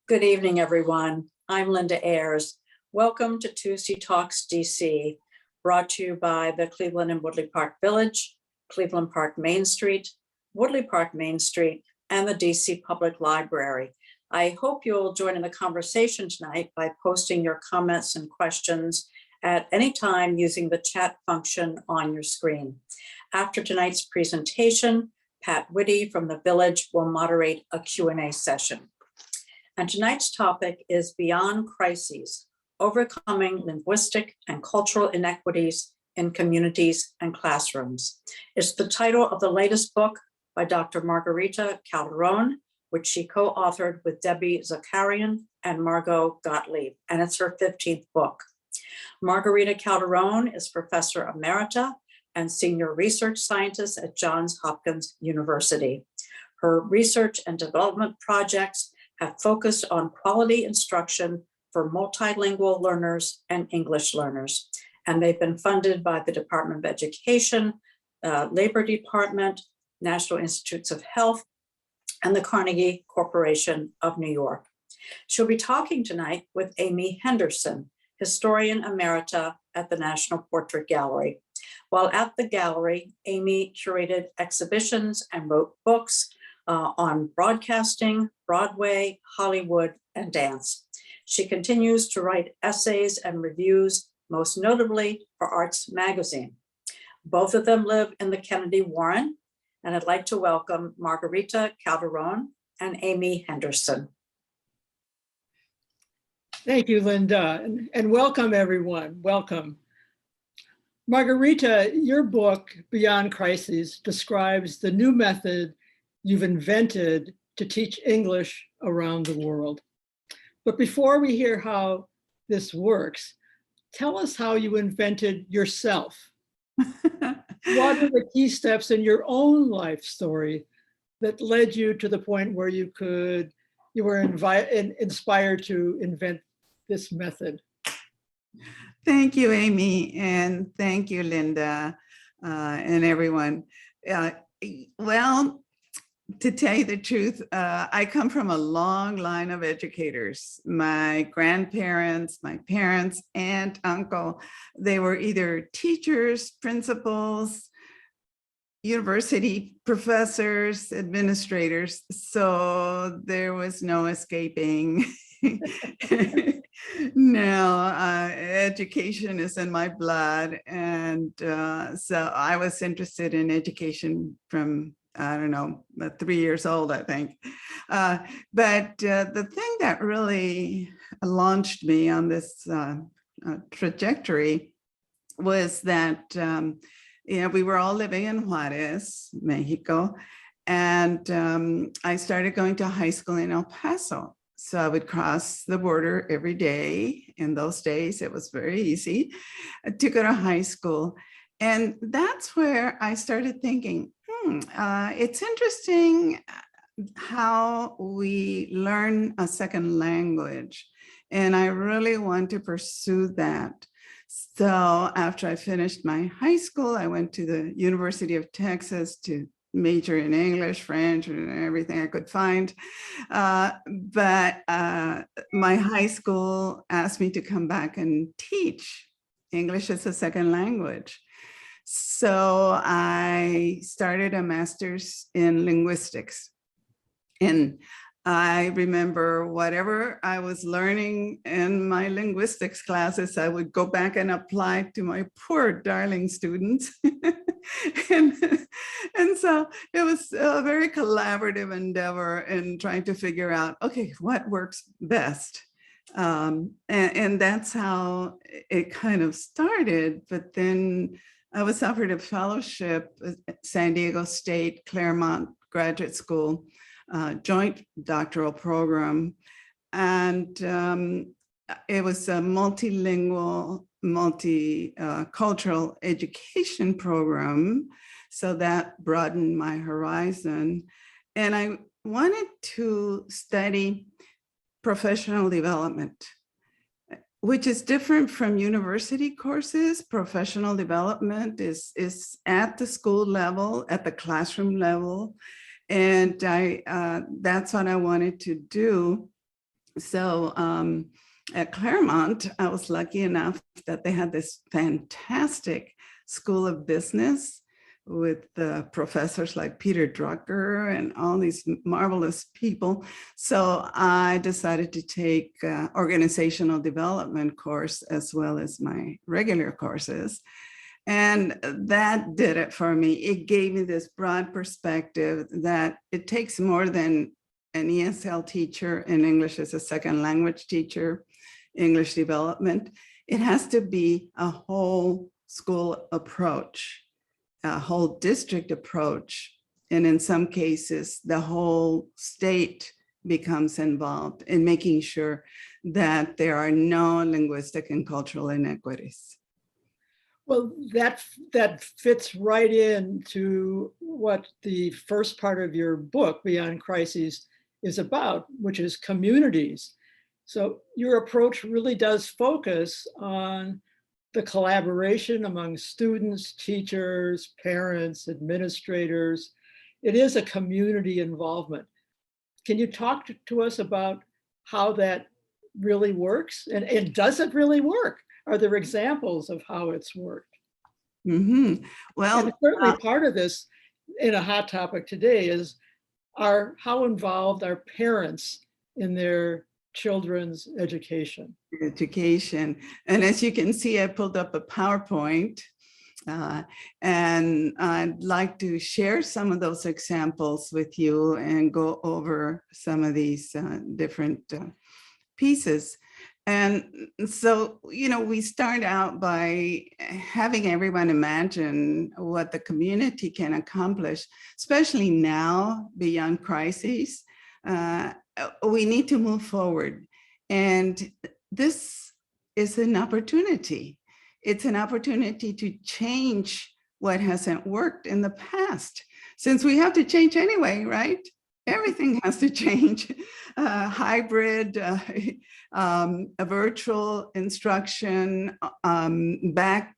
Good evening, everyone. I'm Linda Ayers. Welcome to Tuesday Talks DC, brought to you by the Cleveland and Woodley Park Village, Cleveland Park Main Street, Woodley Park Main Street, and the DC Public Library. I hope you'll join in the conversation tonight by posting your comments and questions at any time using the chat function on your screen. After tonight's presentation, Pat Whitty from the Village will moderate a Q&A session. And tonight's topic is Beyond Crises, Overcoming Linguistic and Cultural Inequities in Communities and Classrooms. It's the title of the latest book by Dr. Margarita Calderon, which she co-authored with Debbie Zakarian and Margot Gottlieb, and it's her 15th book. Margarita Calderon is Professor Emerita and Senior Research Scientist at Johns Hopkins University. Her research and development projects have focused on quality instruction for multilingual learners and English learners. And they've been funded by the Department of Education, Labor Department, National Institutes of Health, and the Carnegie Corporation of New York. She'll be talking tonight with Amy Henderson, Historian Emerita at the National Portrait Gallery. While at the gallery, Amy curated exhibitions and wrote books on broadcasting, Broadway, Hollywood, and dance. She continues to write essays and reviews, most notably for Arts Magazine. Both of them live in the Kennedy Warren, and I'd like to welcome Margarita Calderon and Amy Henderson. Thank you, Linda, and welcome everyone, welcome. Margarita, your book, Beyond Crises, describes the new method you've invented to teach English around the world. But before we hear how this works, tell us how you invented yourself. What are the key steps in your own life story that led you to the point where you were inspired to invent this method? Thank you, Amy, and thank you, Linda, and everyone. Well, to tell you the truth, I come from a long line of educators. My grandparents, my parents, aunt, uncle, they were either teachers, principals, university professors, administrators. So there was no escaping. Now, education is in my blood. And so I was interested in education from, I don't know, 3 years old, I think. But the thing that really launched me on this trajectory was that, we were all living in Juarez, Mexico, and I started going to high school in El Paso. So I would cross the border every day. In those days, it was very easy to go to high school. And that's where I started thinking, it's interesting how we learn a second language. And I really want to pursue that. So after I finished my high school, I went to the University of Texas to major in English, French, and everything I could find. But my high school asked me to come back and teach English as a second language. So I started a master's in linguistics. And I remember whatever I was learning in my linguistics classes, I would go back and apply to my poor darling students. and so it was a very collaborative endeavor in trying to figure out, okay, what works best? And that's how it kind of started. But then I was offered a fellowship at San Diego State Claremont Graduate School, joint doctoral program. And it was a multilingual, multicultural education program. So that broadened my horizon. And I wanted to study professional development, which is different from university courses. Professional development is at the school level, at the classroom level. And that's what I wanted to do. So at Claremont, I was lucky enough that they had this fantastic School of Business with professors like Peter Drucker and all these marvelous people. So I decided to take organizational development course as well as my regular courses. And that did it for me. It gave me this broad perspective that it takes more than an ESL teacher and English as a second language teacher, English development. It has to be a whole school approach, a whole district approach. And in some cases, the whole state becomes involved in making sure that there are no linguistic and cultural inequities. Well, that fits right into what the first part of your book, Beyond Crises, is about, which is communities. So your approach really does focus on the collaboration among students, teachers, parents, administrators. It is a community involvement. Can you talk to us about how that really works? And does it really work? Are there examples of how it's worked? Mm-hmm. Well, and certainly part of this in a hot topic today is how involved are parents in their children's education? Education. And as you can see, I pulled up a PowerPoint and I'd like to share some of those examples with you and go over some of these different pieces. And so, we start out by having everyone imagine what the community can accomplish, especially now beyond crises. We need to move forward. And this is an opportunity. It's an opportunity to change what hasn't worked in the past, since we have to change anyway, right? Everything has to change. Hybrid, a virtual instruction, back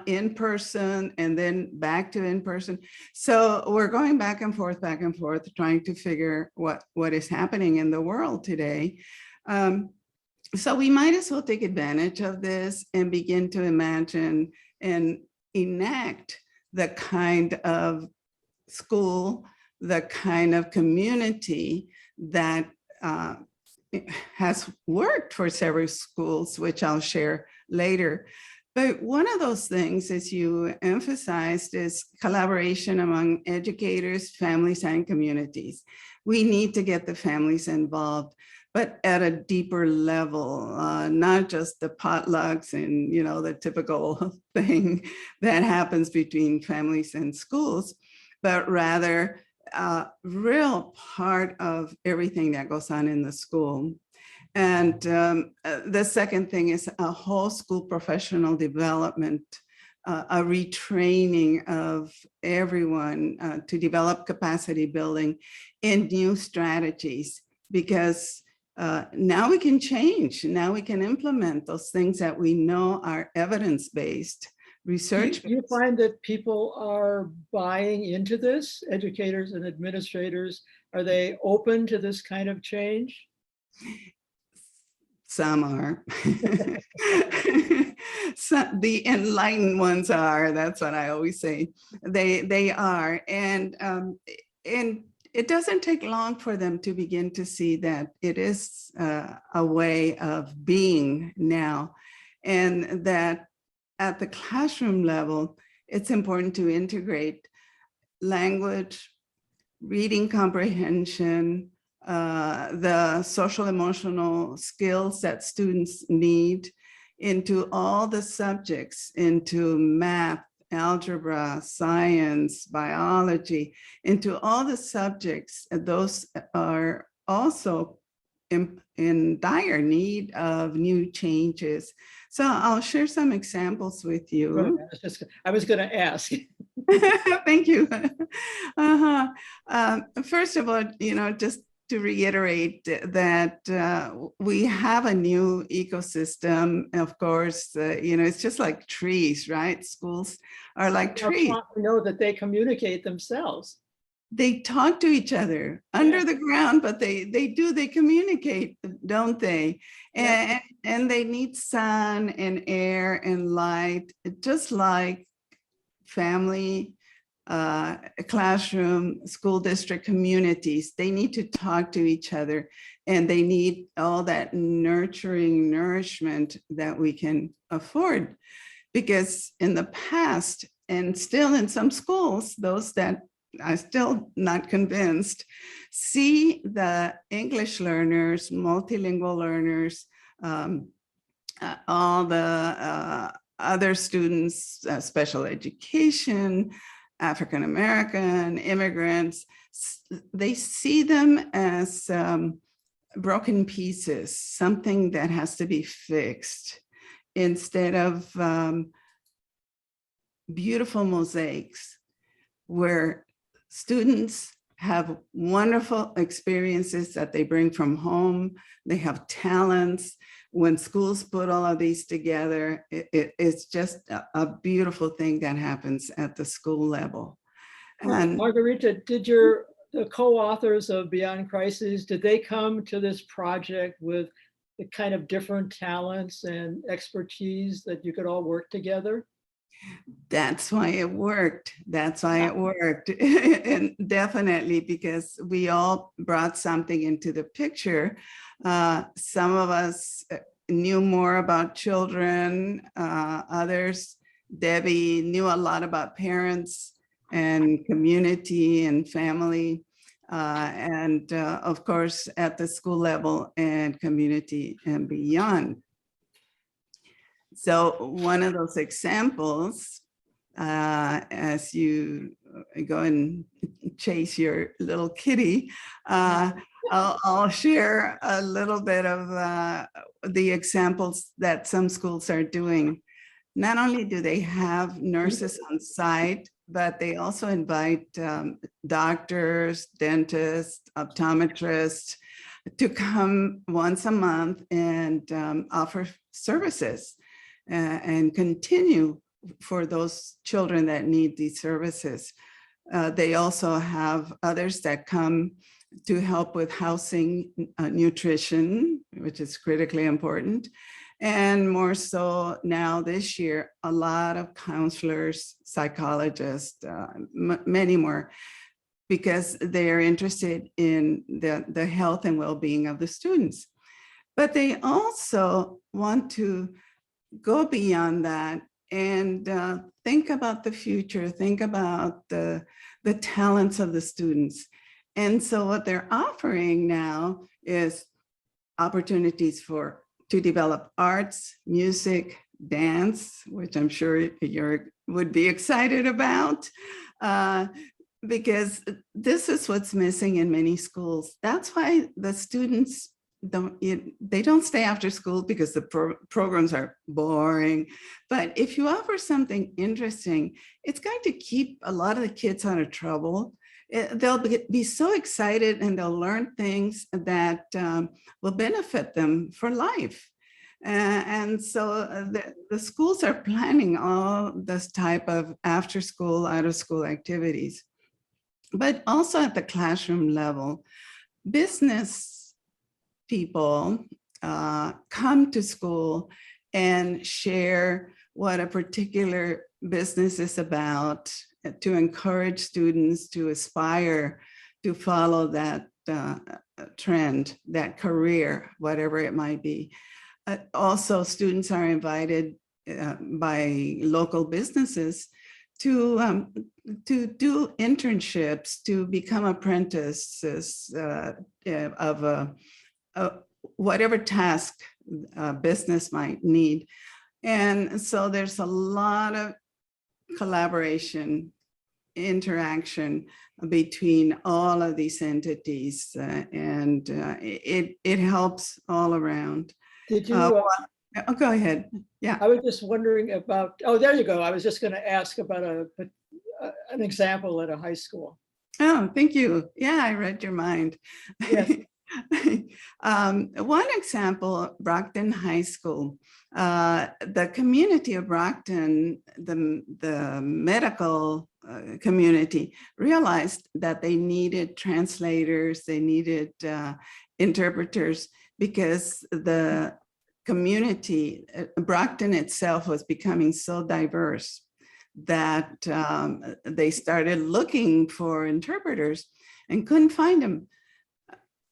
in person, and then back to in person. So we're going back and forth, trying to figure what is happening in the world today. So we might as well take advantage of this and begin to imagine and enact the kind of school, the kind of community that has worked for several schools, which I'll share later. But one of those things, as you emphasized, is collaboration among educators, families, and communities. We need to get the families involved, but at a deeper level, not just the potlucks and the typical thing that happens between families and schools, but rather a real part of everything that goes on in the school. And the second thing is a whole school professional development, a retraining of everyone to develop capacity building in new strategies, because now we can change. Now we can implement those things that we know are evidence-based, research. Do you find that people are buying into this? Educators and administrators, are they open to this kind of change? Some are. The enlightened ones are. That's what I always say. They are, and it doesn't take long for them to begin to see that it is a way of being now, and that at the classroom level, it's important to integrate language, reading comprehension, the social emotional skills that students need into all the subjects, into math, algebra, science, biology, into all the subjects. Those are also in dire need of new changes. So I'll share some examples with you. I was going to ask. Thank you. First of all, just to reiterate that we have a new ecosystem. Of course, it's just like trees, right? Schools are like trees. We know that they communicate themselves. they talk to each other under the ground, but they communicate, don't they? And they need sun and air and light, just like family, classroom, school district communities. They need to talk to each other, and they need all that nurturing nourishment that we can afford. Because in the past, and still in some schools, those that are still not convinced, see the English learners, multilingual learners, all the other students, special education, African American, immigrants, they see them as broken pieces, something that has to be fixed, instead of beautiful mosaics where students have wonderful experiences that they bring from home. They have talents. When schools put all of these together, it's just a beautiful thing that happens at the school level. And Margarita, did the co-authors of Beyond Crises, did they come to this project with the kind of different talents and expertise that you could all work together? that's why it worked. That's why it worked. And definitely because we all brought something into the picture. Some of us knew more about children, others, Debbie knew a lot about parents and community and family. And of course, at the school level and community and beyond. So one of those examples, as you go and chase your little kitty, I'll share a little bit of the examples that some schools are doing. Not only do they have nurses on site, but they also invite doctors, dentists, optometrists to come once a month and offer services. And continue for those children that need these services. They also have others that come to help with housing, nutrition, which is critically important. And more so now this year, a lot of counselors, psychologists, many more, because they are interested in the health and well-being of the students. But they also want to go beyond that and think about the future, think about the talents of the students. And so what they're offering now is opportunities to develop arts, music, dance, which I'm sure you would be excited about, because this is what's missing in many schools. That's why the students they don't stay after school, because the programs are boring. But if you offer something interesting, it's going to keep a lot of the kids out of trouble. They'll be so excited, and they'll learn things that will benefit them for life. And so the schools are planning all this type of after school, out of school activities. But also at the classroom level, business people come to school and share what a particular business is about, to encourage students to aspire to follow that trend, that career, whatever it might be. Also, students are invited by local businesses to do internships, to become apprentices of whatever task business might need. And so there's a lot of collaboration, interaction between all of these entities, and it helps all around. Did you? Oh, go ahead. Yeah. I was just wondering about, oh, there you go. I was just going to ask about an example at a high school. Oh, thank you. Yeah, I read your mind. Yes. One example, Brockton High School. The community of Brockton, the medical community, realized that they needed translators, they needed interpreters, because the community, Brockton itself, was becoming so diverse that they started looking for interpreters and couldn't find them.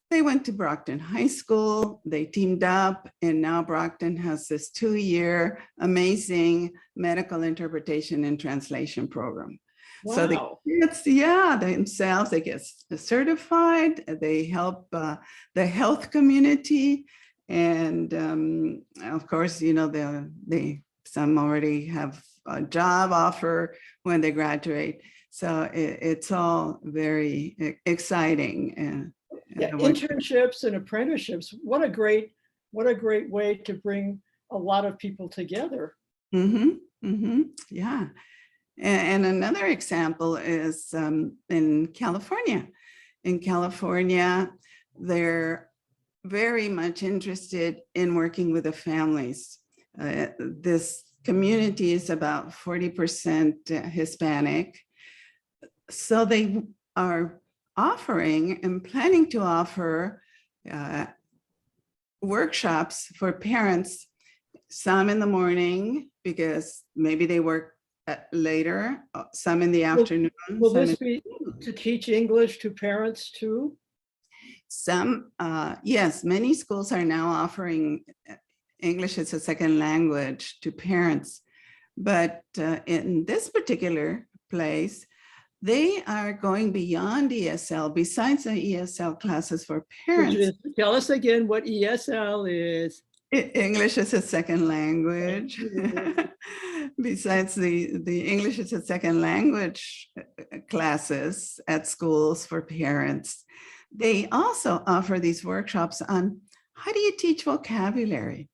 They went to Brockton High School, they teamed up, and now Brockton has this 2-year amazing medical interpretation and translation program. Wow. So the kids, yeah, themselves, they get certified, they help the health community. And of course, you know, some already have a job offer when they graduate. So it's all very exciting. And yeah, internships and apprenticeships. What a great way to bring a lot of people together. Yeah. And another example is in California. In California, they're very much interested in working with the families. This community is about 40% Hispanic. So they are offering and planning to offer workshops for parents, some in the morning, because maybe they work later, some in the afternoon. Will this be to teach English to parents too? Some, yes, many schools are now offering English as a second language to parents. But in this particular place, they are going beyond ESL, besides the ESL classes for parents. Tell us again what ESL is. English as a second language. Besides the English as a second language classes at schools for parents, they also offer these workshops on how do you teach vocabulary?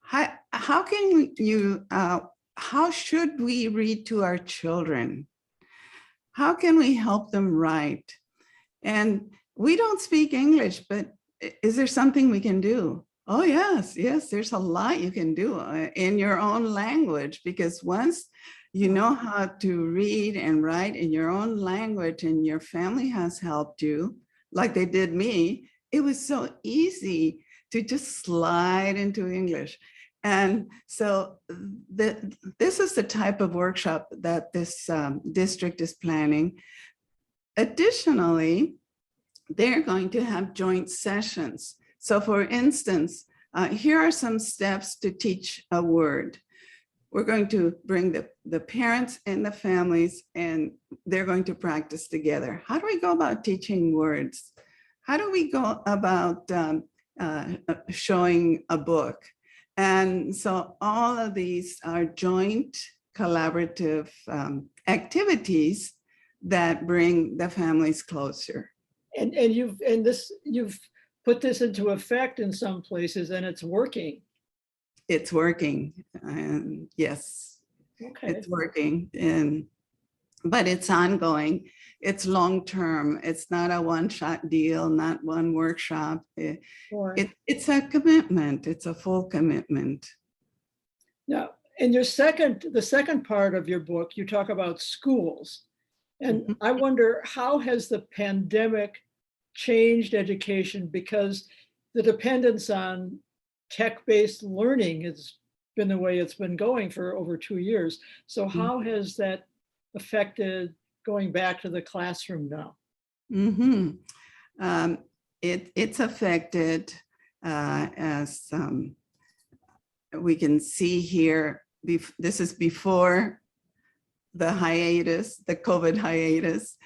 How can you, how should we read to our children? How can we help them write? And we don't speak English, but is there something we can do? Oh, yes, there's a lot you can do in your own language, because once you know how to read and write in your own language and your family has helped you, like they did me, it was so easy to just slide into English. And so this is the type of workshop that this district is planning. Additionally, they're going to have joint sessions. So for instance, here are some steps to teach a word. We're going to bring the parents and the families, and they're going to practice together. How do we go about teaching words? How do we go about showing a book? And so all of these are joint collaborative activities that bring the families closer. And you've put this into effect in some places, and it's working. It's working, and yes, okay. It's working, but it's ongoing. It's long-term. It's not a one-shot deal, not one workshop. It's a commitment. It's a full commitment. Now, in the second part of your book, you talk about schools. And I wonder, how has the pandemic changed education? Because the dependence on tech-based learning has been the way it's been going for over 2 years. So how has that affected going back to the classroom now? It's affected, as we can see here. This is before the hiatus, the COVID hiatus.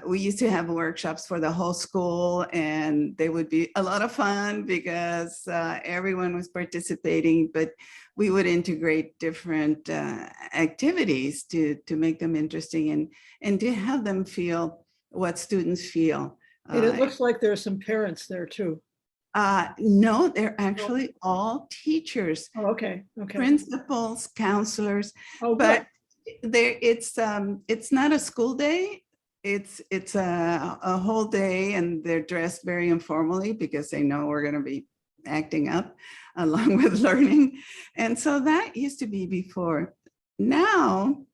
We used to have workshops for the whole school, and they would be a lot of fun because everyone was participating, but we would integrate different activities to make them interesting and to have them feel what students feel. And it looks like there's some parents there too. No, they're actually all teachers. Oh, okay. Principals, counselors, oh, but it's not a school day. it's a whole day, and they're dressed very informally because they know we're going to be acting up along with learning. And so that used to be before. Now,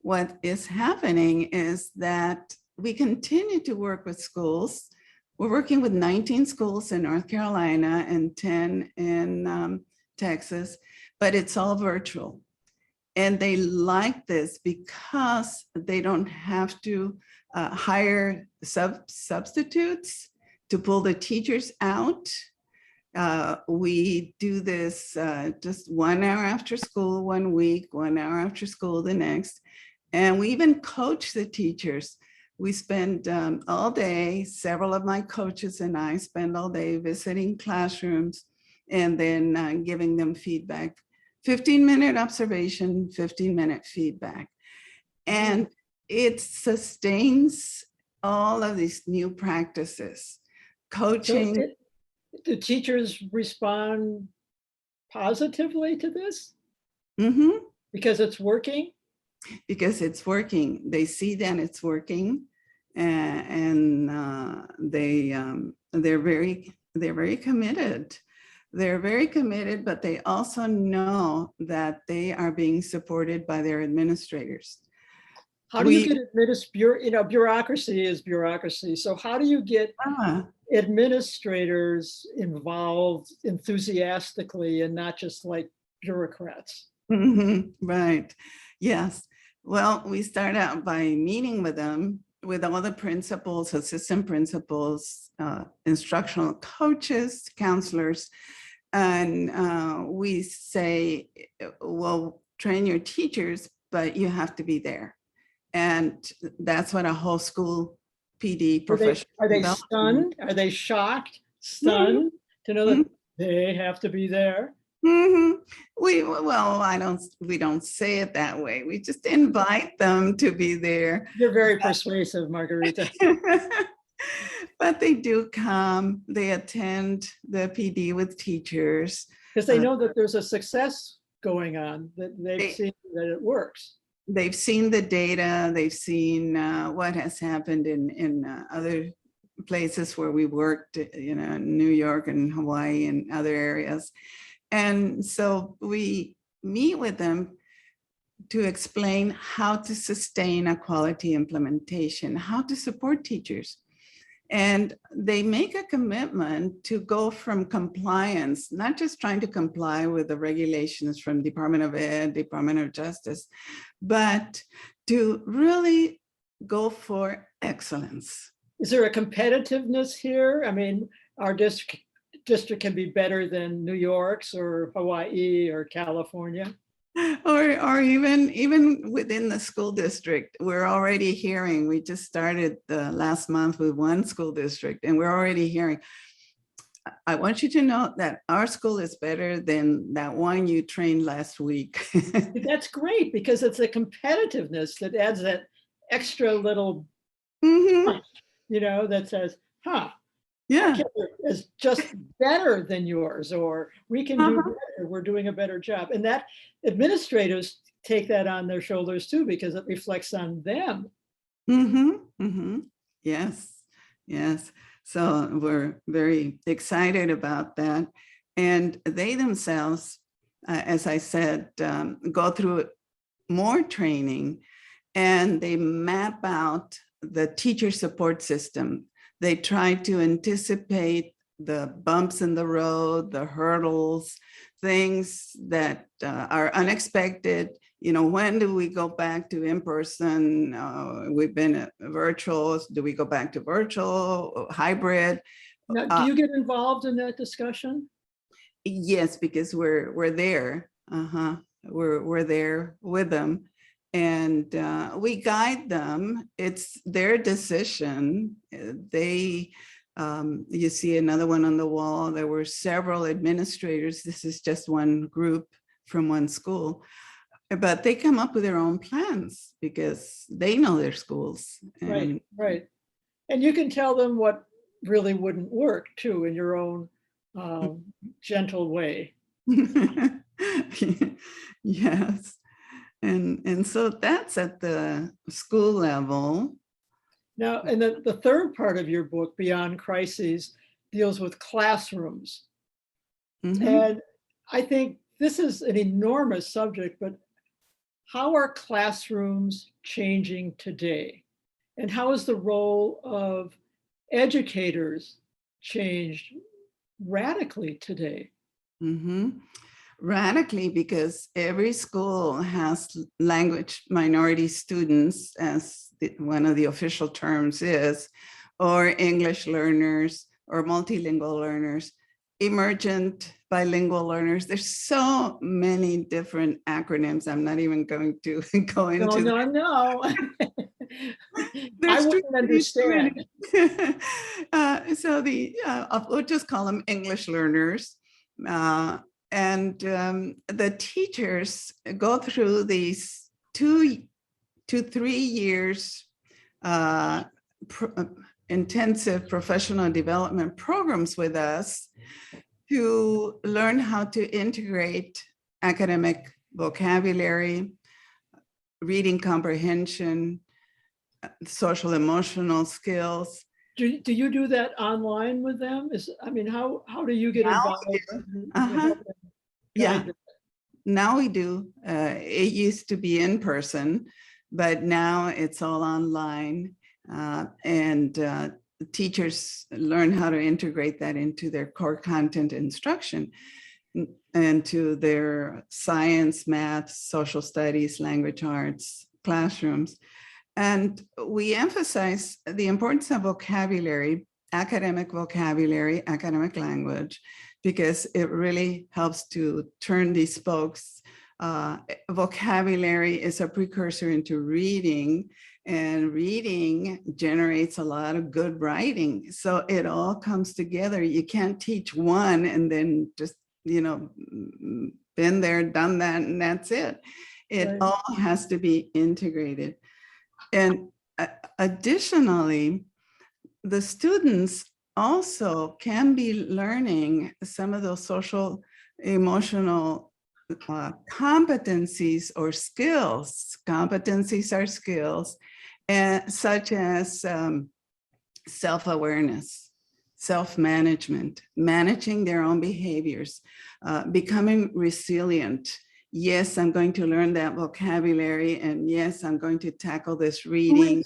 what is happening is that we continue to work with schools. We're working with 19 schools in North Carolina and 10 in Texas, but it's all virtual. And they like this because they don't have to hire substitutes to pull the teachers out. We do this just 1 hour after school 1 week, 1 hour after school the next. And we even coach the teachers. We spend all day, several of my coaches and I spend all day visiting classrooms and then giving them feedback. 15-minute observation, 15-minute feedback. And it sustains all of these new practices. Coaching. So do teachers respond positively to this? Mm-hmm. Because it's working? Because it's working. They see that it's working, and they're very committed. They're very committed, but they also know that they are being supported by their administrators. How do you get bureaucracy is bureaucracy. So how do you get administrators involved enthusiastically and not just like bureaucrats? Right. Yes. Well, we start out by meeting with them, with all the principals, assistant principals, instructional coaches, counselors, and we say, well, train your teachers, but you have to be there. And that's what a whole school PD professional. Are they stunned? Are they shocked, stunned to know that they have to be there? We don't say it that way. We just invite them to be there. You're very persuasive, Margarita. But they do come, they attend the PD with teachers. Because they know that there's a success going on, that they've seen that it works. They've seen the data, they've seen what has happened in other places where we worked, New York and Hawaii and other areas. And so we meet with them to explain how to sustain a quality implementation, how to support teachers. And they make a commitment to go from compliance, not just trying to comply with the regulations from Department of Ed, Department of Justice, but to really go for excellence. Is there a competitiveness here? I mean, our district can be better than New York's or Hawaii or California? Or even within the school district, we're already hearing, we just started last month with one school district, and we're already hearing, I want you to know that our school is better than that one you trained last week. That's great, because it's a competitiveness that adds that extra little punch, that says, yeah, is just better than yours, or we can do better, we're doing a better job. And that administrators take that on their shoulders too, because it reflects on them. Yes. So we're very excited about that. And they themselves, as I said, go through more training, and they map out the teacher support system. They try to anticipate the bumps in the road, the hurdles, things that are unexpected. When do we go back to in-person? We've been at virtual. Do we go back to virtual, hybrid? Now, do you get involved in that discussion? Yes, because we're there. We're there with them. And we guide them. It's their decision. You see another one on the wall. There were several administrators. This is just one group from one school, but they come up with their own plans because they know their schools. Right. And you can tell them what really wouldn't work too, in your own gentle way. Yes. And so that's at the school level. Now, and then the third part of your book, Beyond Crises, deals with classrooms. Mhm. And I think this is an enormous subject, but how are classrooms changing today? And how has the role of educators changed radically today? Mhm. Radically, because every school has language minority students, as one of the official terms is, or English learners, or multilingual learners, emergent bilingual learners. There's so many different acronyms. I'm not even going to go into No. I There's wouldn't too many. understand. So we'll just call them English learners. And the teachers go through these 2 to 3 years intensive professional development programs with us to learn how to integrate academic vocabulary, reading comprehension, social emotional skills. Do you do that online with them? How do you get Now involved? we do. to help them Yeah, guide them? now we do. It used to be in person, but now it's all online. And teachers learn how to integrate that into their core content instruction and to their science, math, social studies, language arts classrooms. And we emphasize the importance of vocabulary, academic language, because it really helps to turn these spokes. Vocabulary is a precursor into reading, and reading generates a lot of good writing. So it all comes together. You can't teach one and then just, been there, done that, and that's it. It Right. all has to be integrated. And additionally, the students also can be learning some of those social, emotional competencies or skills. Competencies are skills, such as self-awareness, self-management, managing their own behaviors, becoming resilient. Yes, I'm going to learn that vocabulary, and yes, I'm going to tackle this reading.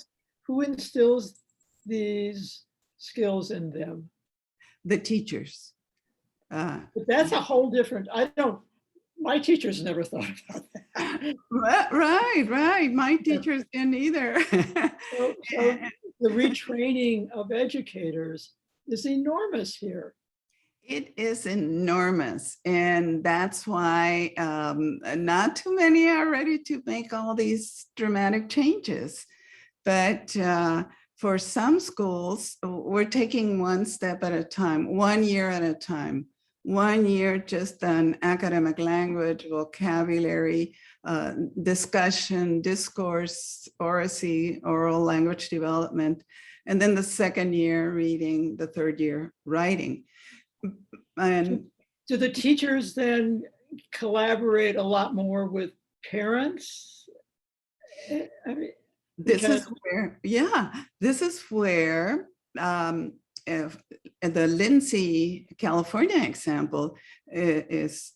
Who instills these skills in them? The teachers. But that's a whole different, my teachers never thought about that. Right. My teachers didn't either. So the retraining of educators is enormous here. It is enormous. And that's why not too many are ready to make all these dramatic changes. But for some schools, we're taking one step at a time, 1 year at a time. 1 year just on academic language, vocabulary, discussion, discourse, oracy, oral language development. And then the second year reading, the third year writing. And do the teachers then collaborate a lot more with parents? this is where if the Lindsay, California example is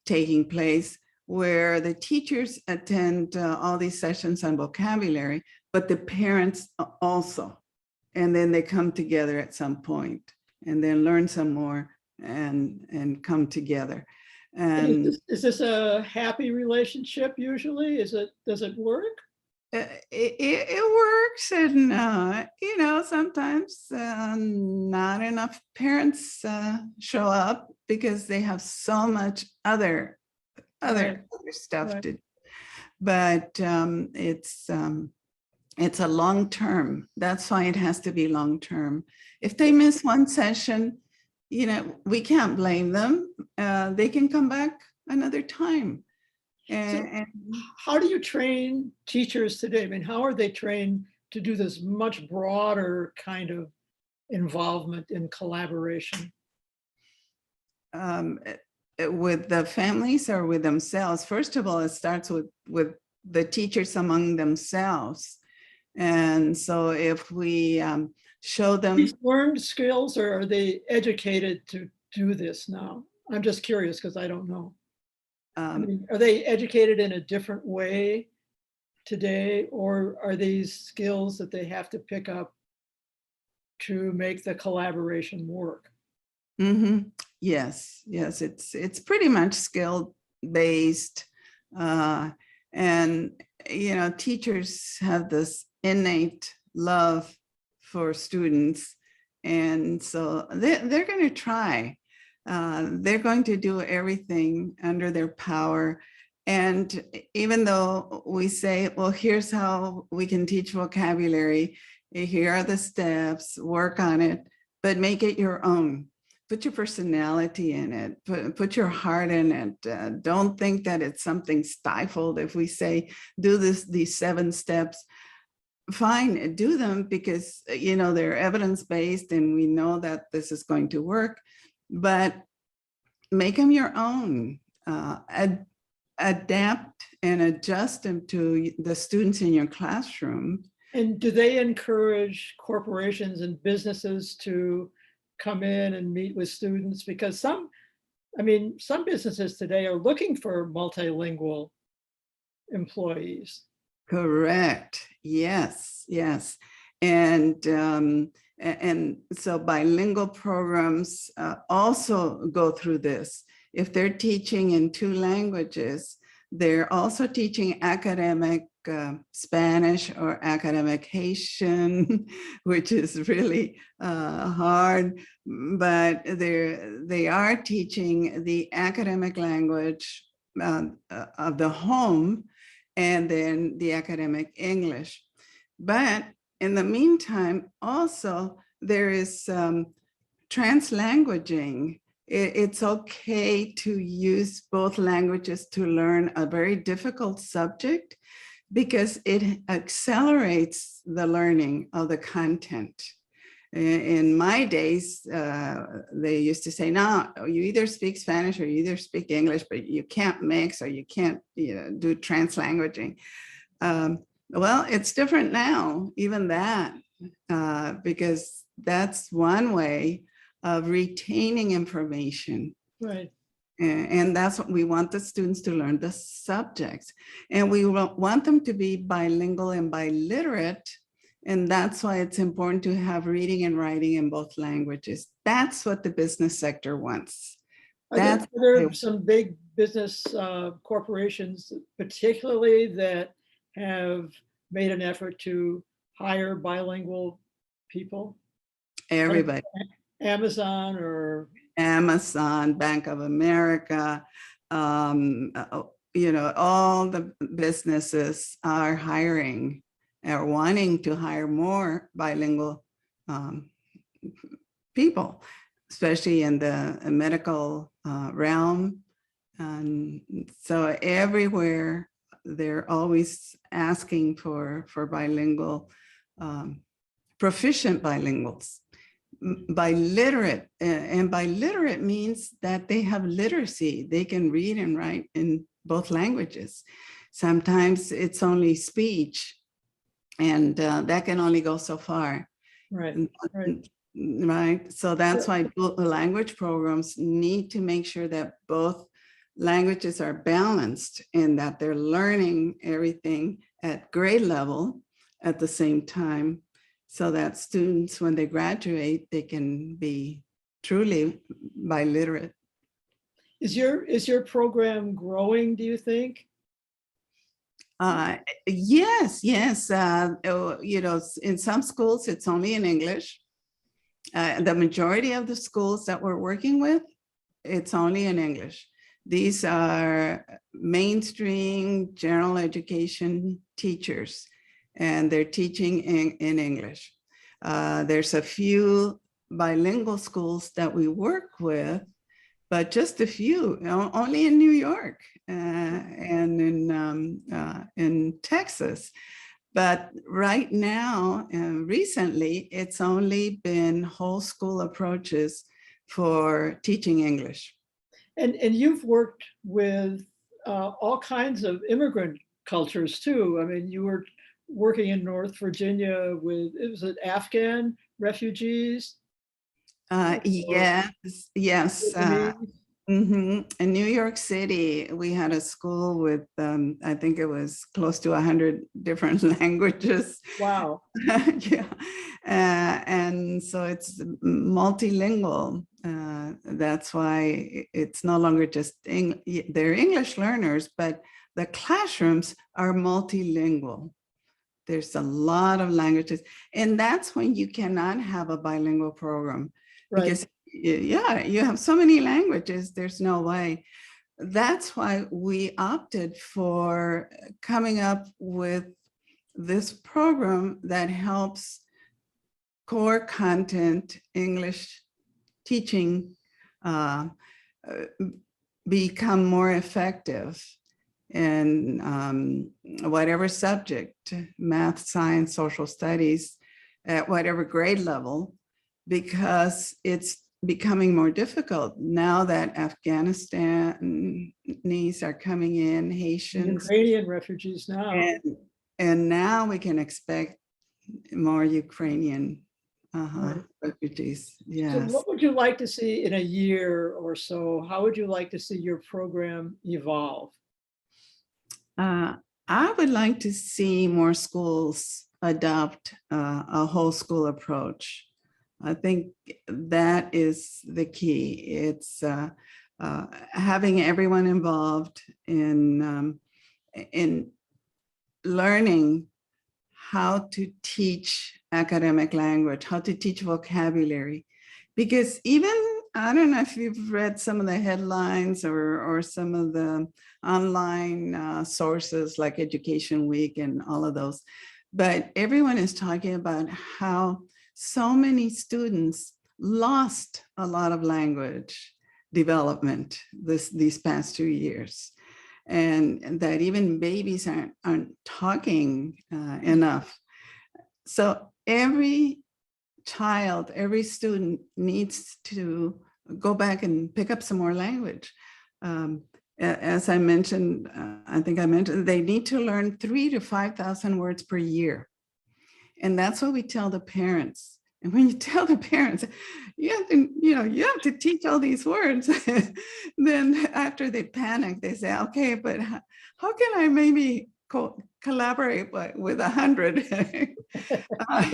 taking place, where the teachers attend all these sessions on vocabulary, but the parents also. And then they come together at some point and then learn some more and come together. And is this a happy relationship usually? Does it work? It works, and sometimes not enough parents show up because they have so much other stuff to do. But it's a long term. That's why it has to be long term. If they miss one session, we can't blame them. They can come back another time. And how do you train teachers today? How are they trained to do this much broader kind of involvement in collaboration? With the families or with themselves? First of all, it starts with the teachers among themselves. And so if we show them These learned skills, or are they educated to do this now? I'm just curious because I don't know. I mean, are they educated in a different way today, or are these skills that they have to pick up to make the collaboration work? mhm, yes, yes, it's pretty much skill based. And you know, teachers have this innate love for students, and so they're going to try. They're going to do everything under their power. And even though we say, well, here's how we can teach vocabulary, here are the steps, work on it, but make it your own. Put your personality in it, put your heart in it. Don't think that it's something stifled. If we say, do these 7 steps, fine, do them, because you know they're evidence-based and we know that this is going to work, but make them your own. Adapt and adjust them to the students in your classroom. And do they encourage corporations and businesses to come in and meet with students? Because some businesses today are looking for multilingual employees. Correct. Yes, yes. And so bilingual programs also go through this. If they're teaching in 2 languages, they're also teaching academic Spanish or academic Haitian, which is really hard, but they are teaching the academic language of the home, and then the academic English. But in the meantime, also there is translanguaging. It's okay to use both languages to learn a very difficult subject, because it accelerates the learning of the content. In my days, they used to say, no, you either speak Spanish or you either speak English, but you can't mix, or you can't do translanguaging. Well, it's different now, even that, because that's one way of retaining information. Right. And that's what we want the students to learn, the subjects. And we want them to be bilingual and biliterate. And that's why it's important to have reading and writing in both languages. That's what the business sector wants. Are there some big business corporations, particularly, that have made an effort to hire bilingual people? Everybody. Like Amazon or Amazon, Bank of America, you know, all the businesses are hiring, are wanting to hire more bilingual people, especially in the medical realm. And so everywhere, they're always asking for bilingual, proficient bilinguals. Biliterate, and biliterate means that they have literacy. They can read and write in both languages. Sometimes it's only speech, and that can only go so far. right. Right. So that's why language programs need to make sure that both languages are balanced, and that they're learning everything at grade level at the same time, so that students, when they graduate, they can be truly biliterate. Is your program growing, do you think? Yes. You know, in some schools, it's only in English. The majority of the schools that we're working with, it's only in English. These are mainstream general education teachers, and they're teaching in English. There's a few bilingual schools that we work with, but just a few, only in New York and in Texas. But right now, and recently, it's only been whole school approaches for teaching English. And you've worked with all kinds of immigrant cultures too. I mean, you were working in North Virginia with, was it Afghan refugees? Yes, yes. Vietnamese? In New York City, we had a school with, I think it was close to 100 different languages. Wow. Yeah. And so it's multilingual. That's why it's no longer just, they're English learners, but the classrooms are multilingual. There's a lot of languages. And that's when you cannot have a bilingual program. Right. Because yeah, you have so many languages, there's no way. That's why we opted for coming up with this program that helps core content English teaching become more effective in whatever subject, math, science, social studies, at whatever grade level, because it's becoming more difficult now that Afghanistanis are coming in, Haitians. Ukrainian refugees now. And now we can expect more Ukrainian Right. refugees. So Yes. what would you like to see in a year or so? How would you like to see your program evolve? I would like to see more schools adopt a whole school approach. I think that is the key. It's having everyone involved in learning how to teach academic language, how to teach vocabulary. Because even, I don't know if you've read some of the headlines or some of the online sources like Education Week and all of those, but everyone is talking about how so many students lost a lot of language development these past 2 years. And that even babies aren't talking enough. So every child, every student needs to go back and pick up some more language. As I mentioned, I think I mentioned, they need to learn 3,000 to 5,000 words per year. And that's what we tell the parents. And when you tell the parents, you have to teach all these words, then after they panic, they say, okay, but how can I maybe collaborate with 100? So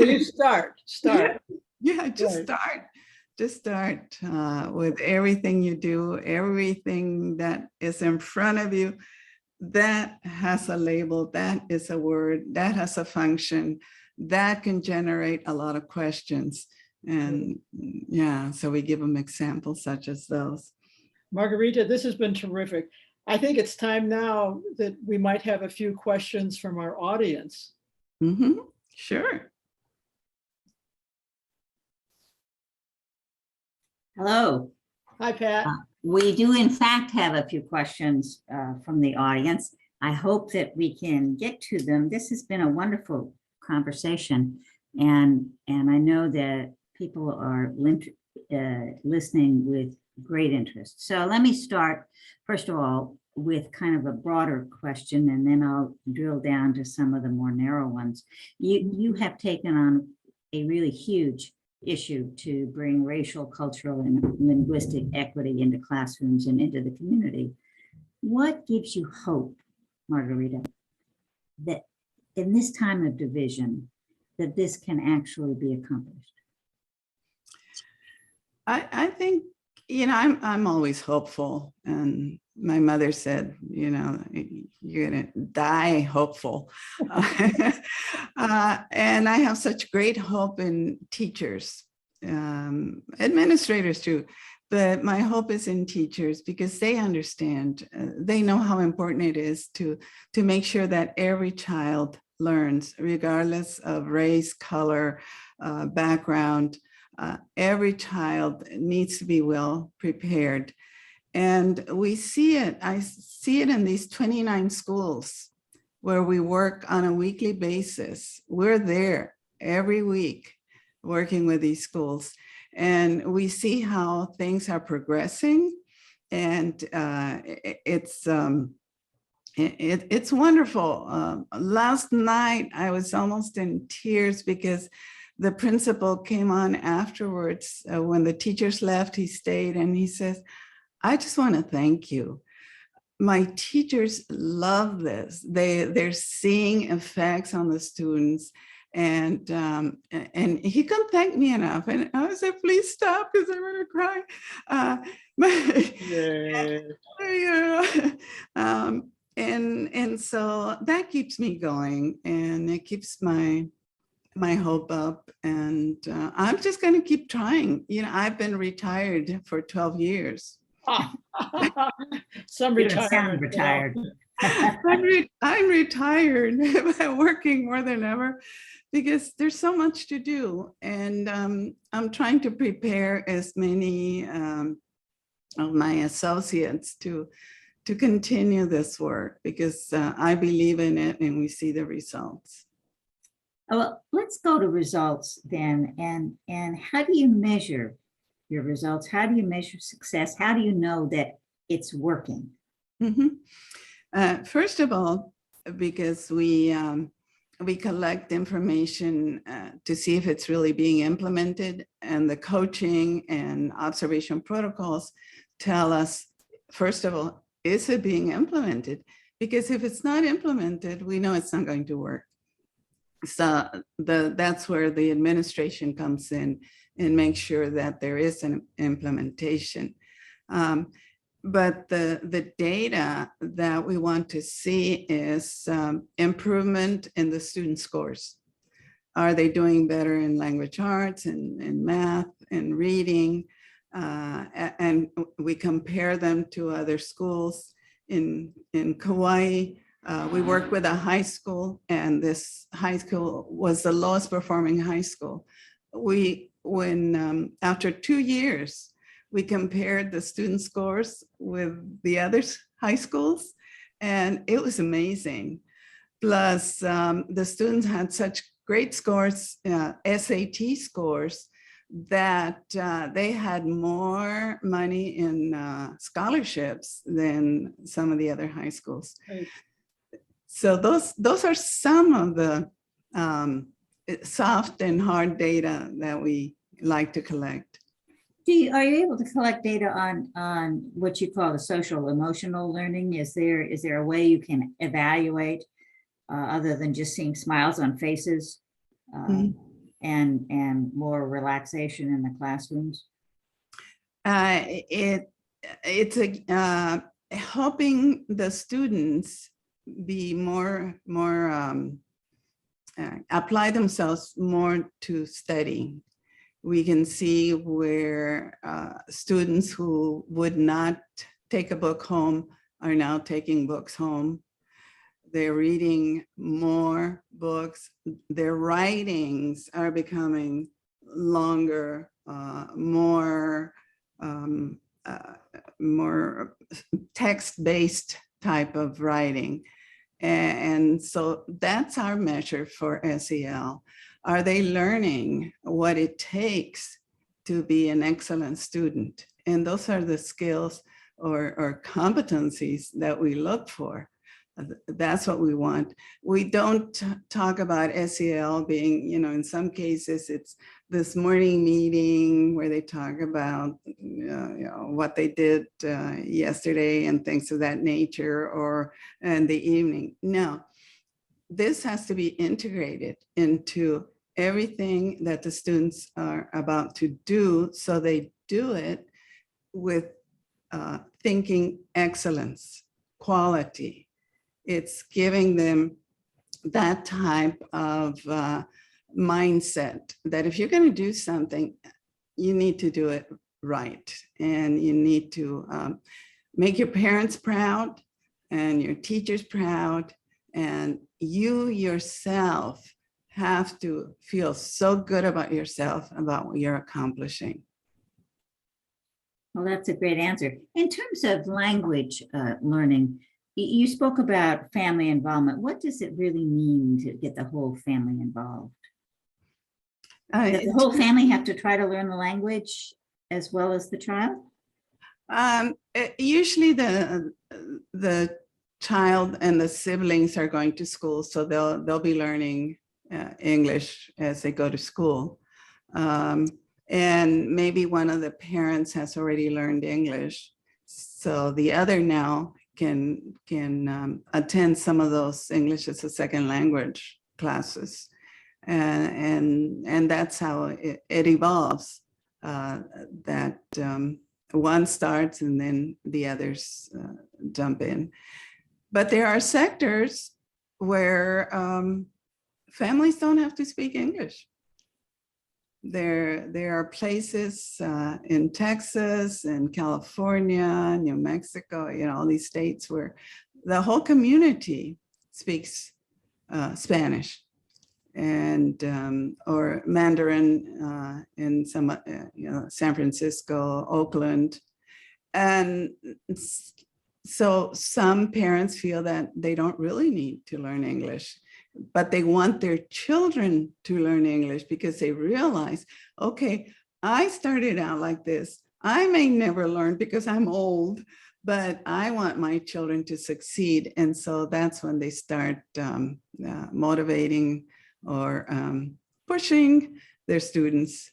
you start. Yeah, just Right. start with everything you do, everything that is in front of you, that has a label, that is a word, that has a function, that can generate a lot of questions. And yeah, so we give them examples such as those. Margarita, this has been terrific. I think it's time now that we might have a few questions from our audience. Sure. Hello. Hi, Pat. We do in fact have a few questions from the audience. I hope that we can get to them. This has been a wonderful conversation, and I know that people are listening with great interest. So let me start, first of all, with kind of a broader question, and then I'll drill down to some of the more narrow ones. You have taken on a really huge issue to bring racial, cultural, and linguistic equity into classrooms and into the community. What gives you hope, Margarita, that in this time of division, that this can actually be accomplished? I think, I'm always hopeful. And my mother said, you're gonna die hopeful. And I have such great hope in teachers, administrators too. But my hope is in teachers because they understand, they know how important it is to make sure that every child learns, regardless of race, color, background. Every child needs to be well prepared. And we see it, I see it in these 29 schools where we work on a weekly basis. We're there every week working with these schools. And we see how things are progressing. And it's It's wonderful. Last night, I was almost in tears because the principal came on afterwards. When the teachers left, he stayed and he says, I just want to thank you. My teachers love this. They're seeing effects on the students. And he couldn't thank me enough. And I said, please stop because I'm going to cry. And so that keeps me going, and it keeps my hope up. And I'm just going to keep trying. You know, I've been ritired for 12 years. Some You don't sound retired. retired. I'm retired, but working more than ever because there's so much to do. And I'm trying to prepare as many of my associates to continue this work because I believe in it and we see the results. Well, let's go to results then. And how do you measure your results? How do you measure success? How do you know that it's working? First of all, because we collect information to see if it's really being implemented, and the coaching and observation protocols tell us, first of all, is it being implemented? Because if it's not implemented, we know it's not going to work. So that's where the administration comes in and makes sure that there is an implementation. But the data that we want to see is improvement in the student scores. Are they doing better in language arts and math and reading? And we compare them to other schools. In Kauai, we work with a high school, and this high school was the lowest performing high school. After 2 years, we compared the student scores with the other high schools, and it was amazing. Plus, the students had such great scores, SAT scores, that they had more money in scholarships than some of the other high schools. Right. So those are some of the soft and hard data that we like to collect. Are you able to collect data on what you call the social emotional learning? Is there a way you can evaluate other than just seeing smiles on faces and more relaxation in the classrooms? It's helping the students be more apply themselves more to studying. We can see where students who would not take a book home are now taking books home. They're reading more books. Their writings are becoming longer, more text-based type of writing. And so that's our measure for SEL. Are they learning what it takes to be an excellent student? And those are the skills or competencies that we look for. That's what we want. We don't talk about SEL being, in some cases, it's this morning meeting where they talk about what they did yesterday and things of that nature, or in the evening. No, this has to be integrated into everything that the students are about to do, so they do it with thinking excellence, quality. It's giving them that type of mindset that if you're going to do something, you need to do it right. And you need to make your parents proud and your teachers proud. And you yourself have to feel so good about yourself, about what you're accomplishing. Well, that's a great answer. In terms of language learning, you spoke about family involvement. What does it really mean to get the whole family involved? Does the whole family have to try to learn the language as well as the child? Usually the child and the siblings are going to school, so they'll be learning English as they go to school. And maybe one of the parents has already learned English, so the other now can attend some of those English as a second language classes, and that's how it evolves. That one starts and then the others jump in. But there are sectors where families don't have to speak English. There are places in Texas and California, New Mexico, all these states where the whole community speaks Spanish and or Mandarin in some, San Francisco, Oakland. And so some parents feel that they don't really need to learn English, but they want their children to learn English because they realize, okay, I started out like this. I may never learn because I'm old, but I want my children to succeed. And so that's when they start motivating or pushing their students.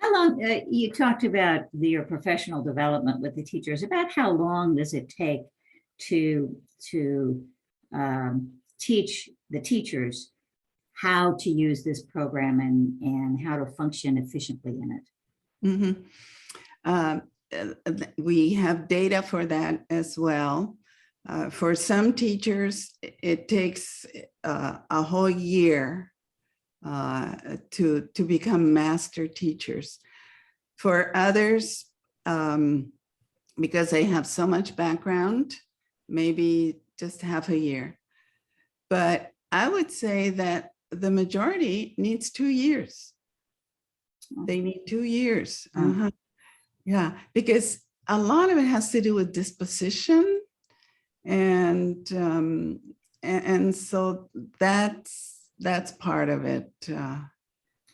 How long, you talked about your professional development with the teachers, about how long does it take to teach the teachers how to use this program and how to function efficiently in it? We have data for that as well. For some teachers, it takes a whole year to become master teachers. For others, because they have so much background, maybe just half a year. But I would say that the majority needs 2 years. They need 2 years. Yeah, because a lot of it has to do with disposition, and so that's part of it.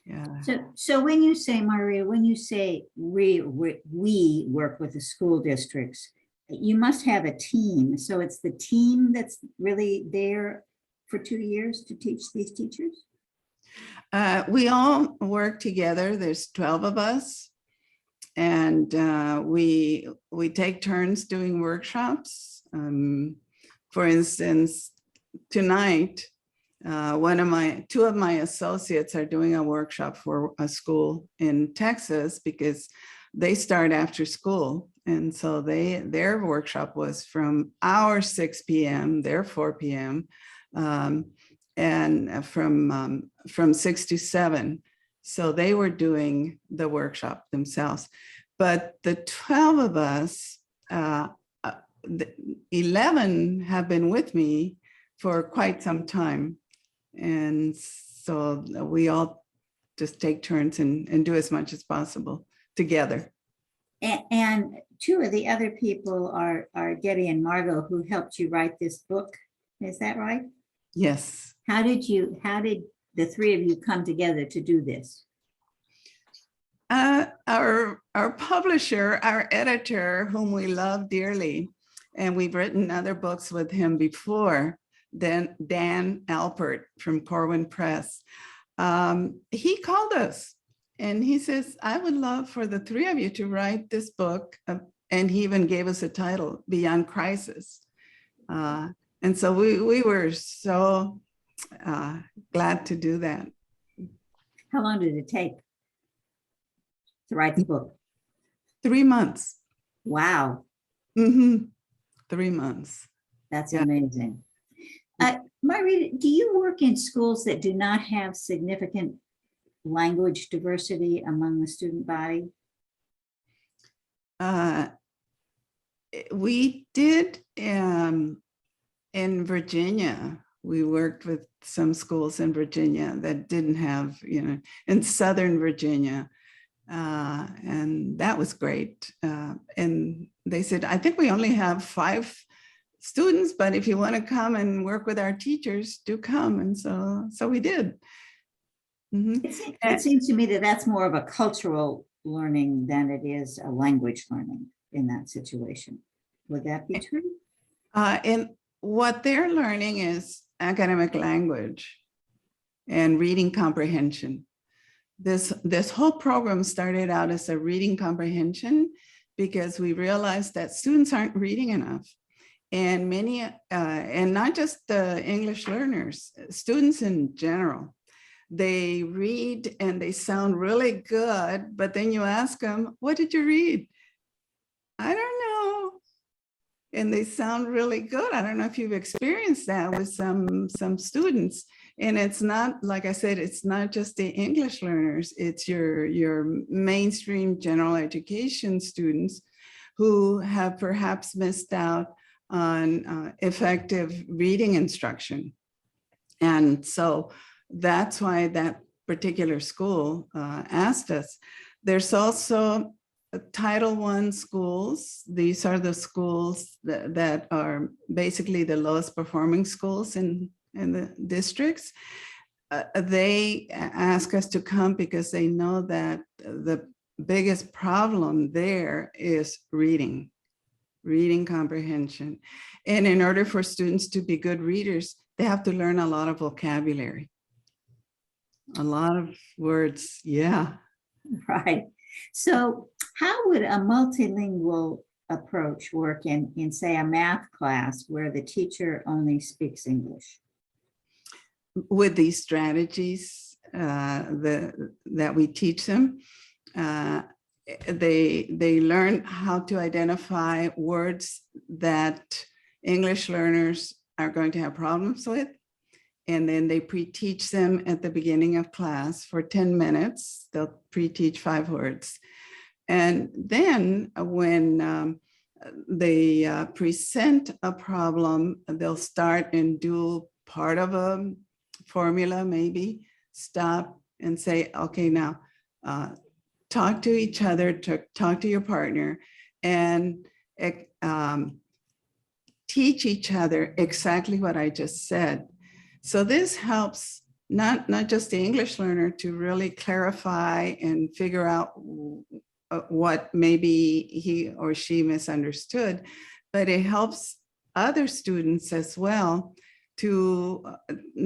Yeah. So when you say, Maria, when you say we work with the school districts, you must have a team. So it's the team that's really there for 2 years to teach these teachers? We all work together. There's 12 of us. And we take turns doing workshops. For instance, tonight, two of my associates are doing a workshop for a school in Texas because they start after school. And so their workshop was from our 6 p.m., their 4 p.m., and from 6 to 7. So they were doing the workshop themselves. But the 12 of us, 11 have been with me for quite some time. And so we all just take turns and do as much as possible together. And two of the other people are Debbie and Margot, who helped you write this book. Is that right? Yes. How did the three of you come together to do this? Our publisher, our editor, whom we love dearly, and we've written other books with him before, Dan Alpert from Corwin Press. He called us and he says, I would love for the three of you to write this book. And he even gave us a title, Beyond Crises. And so we were so glad to do that. How long did it take to write the book? 3 months. Wow. 3 months. That's amazing. Margarita, do you work in schools that do not have significant language diversity among the student body? We did in Virginia. We worked with some schools in Virginia that didn't have, in Southern Virginia. And that was great. And they said, I think we only have 5 students, but if you want to come and work with our teachers, do come. And so we did. It seems to me that that's more of a cultural learning than it is a language learning in that situation. Would that be true? And what they're learning is academic language and reading comprehension. This whole program started out as a reading comprehension because we realized that students aren't reading enough. And many, and not just the English learners, students in general, they read and they sound really good, but then you ask them, what did you read? I don't know. And they sound really good. I don't know if you've experienced that with some students. And it's not, like I said, it's not just the English learners, it's your mainstream general education students who have perhaps missed out on effective reading instruction. And so that's why that particular school asked us. There's also Title I schools. These are the schools that are basically the lowest performing schools in the districts. They ask us to come because they know that the biggest problem there is reading comprehension. And in order for students to be good readers, they have to learn a lot of vocabulary, a lot of words. Yeah. Right. So how would a multilingual approach work in say, a math class where the teacher only speaks English? With these strategies that we teach them, they learn how to identify words that English learners are going to have problems with. And then they pre-teach them at the beginning of class for 10 minutes. They'll pre-teach 5 words. And then when they present a problem, they'll start and do part of a formula, maybe stop and say, okay, now talk to each other, talk to your partner, and teach each other exactly what I just said. So this helps not just the English learner to really clarify and figure out what maybe he or she misunderstood, but it helps other students as well to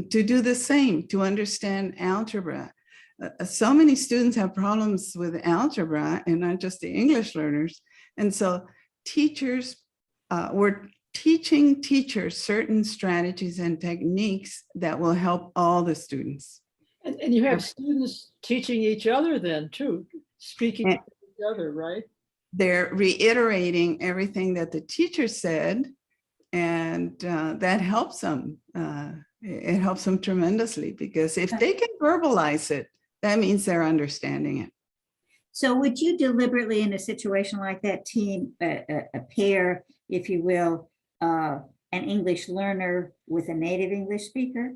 do the same, to understand algebra. So many students have problems with algebra and not just the English learners. And so teachers, we're teaching teachers certain strategies and techniques that will help all the students. And you have students teaching each other then too, speaking to each other, right? They're reiterating everything that the teacher said, and that helps them. It helps them tremendously, because if they can verbalize it, that means they're understanding it. So would you deliberately, in a situation like that, team a pair, if you will, an English learner with a native English speaker?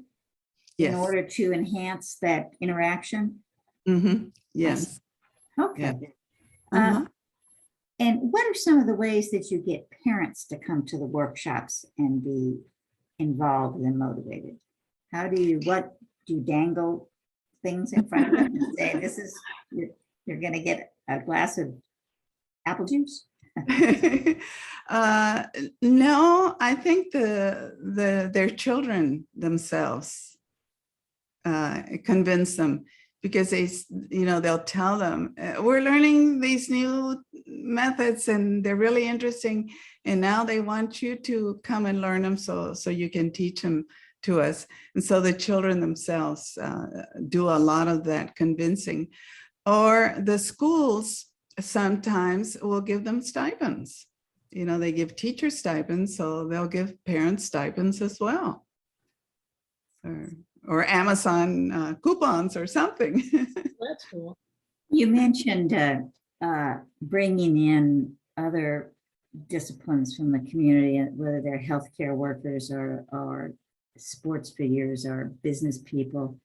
Yes. In order to enhance that interaction? Mm-hmm. Yes. Okay. Yeah. And what are some of the ways that you get parents to come to the workshops and be involved and motivated? What do you dangle things in front of them and say, this is, you're going to get a glass of apple juice? No, I think their children themselves convince them, because they'll tell them, we're learning these new methods and they're really interesting, and now they want you to come and learn them so you can teach them to us. And so the children themselves do a lot of that convincing, or the schools sometimes will give them stipends. They give teacher stipends, so they'll give parents stipends as well. Or Amazon coupons or something. That's cool. You mentioned bringing in other disciplines from the community, whether they're healthcare workers or sports figures or business people.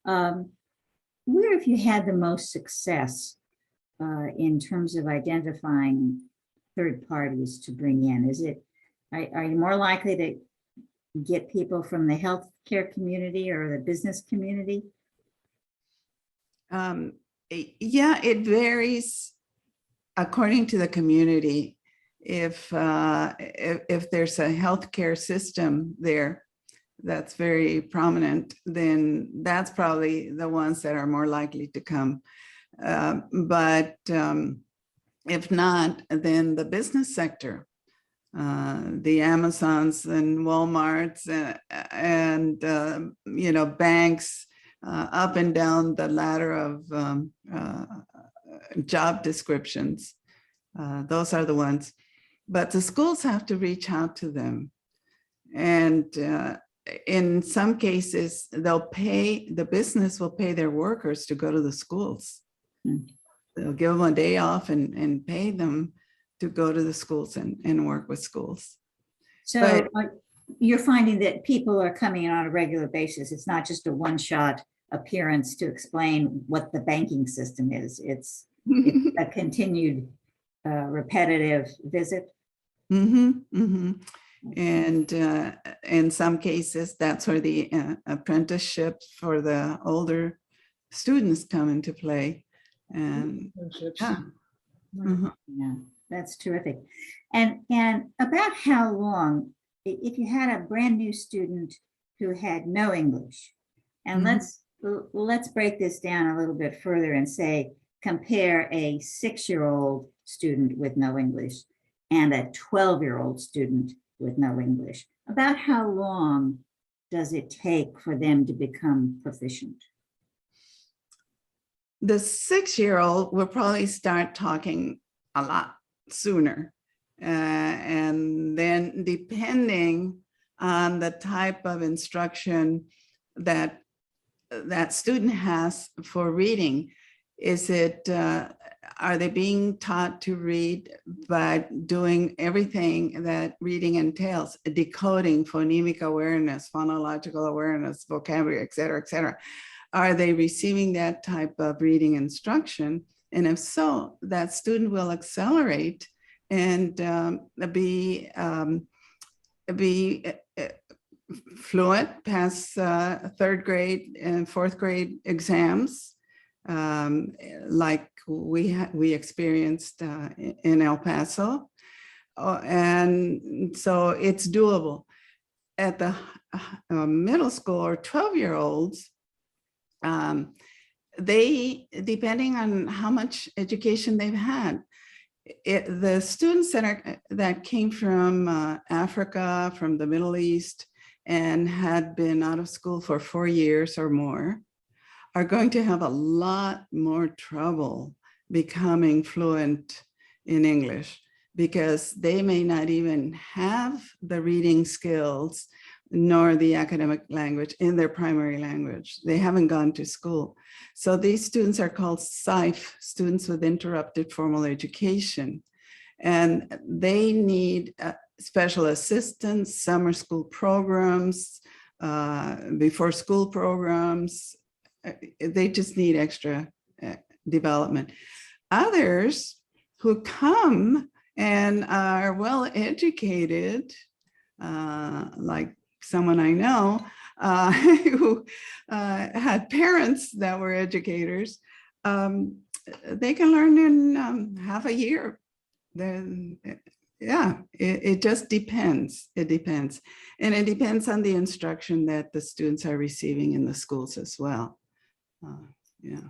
Where have you had the most success in terms of identifying third parties to bring in? Are you more likely to get people from the healthcare community or the business community? Yeah, it varies according to the community. if there's a healthcare system there that's very prominent, then that's probably the ones that are more likely to come. But if not, then the business sector, the Amazons and Walmarts and you know, banks, up and down the ladder of job descriptions. Those are the ones. But the schools have to reach out to them. And in some cases, the business will pay their workers to go to the schools. They'll give them a day off and pay them to go to the schools and work with schools. So you're finding that people are coming in on a regular basis. It's not just a one-shot appearance to explain what the banking system is. It's a continued repetitive visit. And in some cases, that's where the apprenticeship for the older students come into play. And Yeah, that's terrific. And about how long, if you had a brand new student who had no English, and let's break this down a little bit further and say, compare a 6-year-old student with no English and a 12-year-old student with no English. About how long does it take for them to become proficient? The 6-year-old will probably start talking a lot sooner. And then depending on the type of instruction that that student has for reading, are they being taught to read by doing everything that reading entails, decoding, phonemic awareness, phonological awareness, vocabulary, et cetera, et cetera? Are they receiving that type of reading instruction? And if so, that student will accelerate and be fluent, pass 3rd grade and 4th grade exams, like we experienced in El Paso. And so it's doable. At the middle school or 12-year-olds, they, depending on how much education they've had, the students that came from Africa, from the Middle East, and had been out of school for 4 years or more, are going to have a lot more trouble becoming fluent in English, because they may not even have the reading skills nor the academic language in their primary language. They haven't gone to school. So these students are called SIFE, students with interrupted formal education. And they need special assistance, summer school programs, before school programs. They just need extra development. Others who come and are well educated, like someone I know who had parents that were educators, they can learn in half a year. Then, yeah, it just depends. It depends. And it depends on the instruction that the students are receiving in the schools as well. Yeah.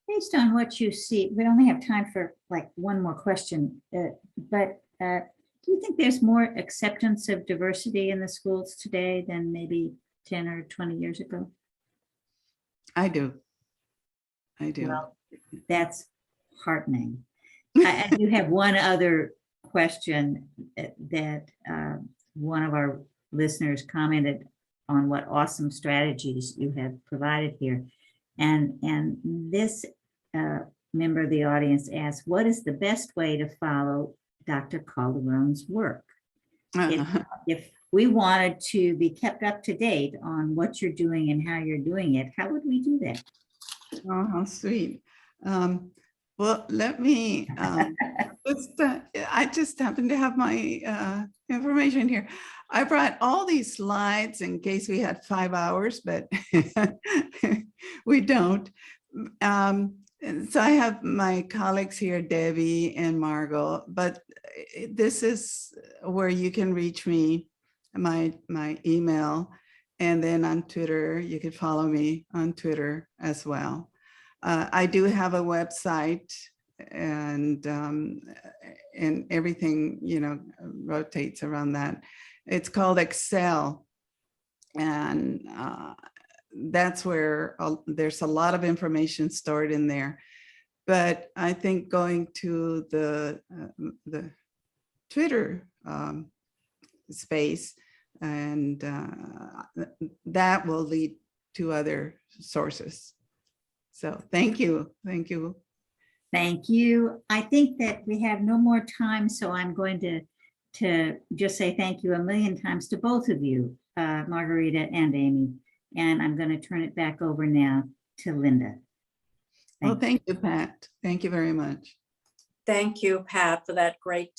Based on what you see, we only have time for like one more question, but do you think there's more acceptance of diversity in the schools today than maybe 10 or 20 years ago? I do. I do. Well, that's heartening. I do have one other question that one of our listeners commented on what awesome strategies you have provided here. And this member of the audience asked, what is the best way to follow Dr. Calderon's work? If we wanted to be kept up to date on what you're doing and how you're doing it, how would we do that? Oh, how sweet. Well, let me, I just happen to have my information here. I brought all these slides in case we had 5 hours, but we don't. So I have my colleagues here, Debbie and Margot, but this is where you can reach me, my email, and then on Twitter, you can follow me on Twitter as well. I do have a website, and everything, you know, rotates around that. It's called Excel, and that's where there's a lot of information stored in there. But I think going to the Twitter space, and that will lead to other sources. So thank you. Thank you. Thank you. I think that we have no more time, so I'm going to just say thank you a million times to both of you, Margarita and Amy. And I'm going to turn it back over now to Linda. Well, thank you, Pat. Thank you very much. Thank you, Pat, for that great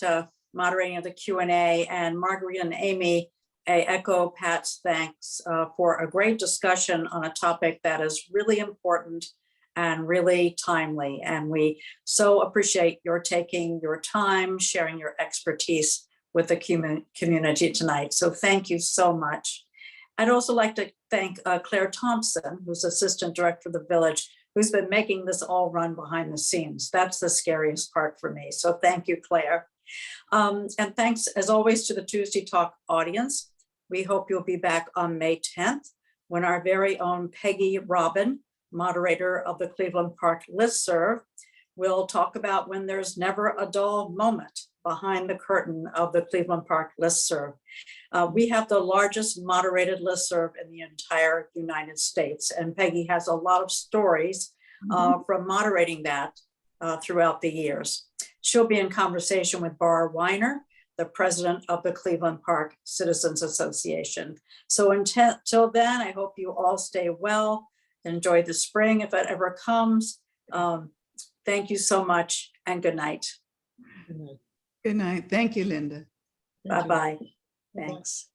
moderating of the Q&A. And Margarita and Amy, I echo Pat's thanks for a great discussion on a topic that is really important and really timely. And we so appreciate your taking your time, sharing your expertise with the community tonight. So thank you so much. I'd also like to thank Claire Thompson, who's Assistant Director of the Village, who's been making this all run behind the scenes. That's the scariest part for me. So thank you, Claire. And thanks, as always, to the Tuesday Talk audience. We hope you'll be back on May 10th, when our very own Peggy Robin, moderator of the Cleveland Park Listserv, will talk about when there's never a dull moment behind the curtain of the Cleveland Park Listserv. We have the largest moderated listserv in the entire United States, and Peggy has a lot of stories from moderating that throughout the years. She'll be in conversation with Bar Weiner, the president of the Cleveland Park Citizens Association. So until then, I hope you all stay well, enjoy the spring if it ever comes. Thank you so much, and good night. Good night. Good night. Thank you, Linda. Thank you. Bye-bye. Thanks.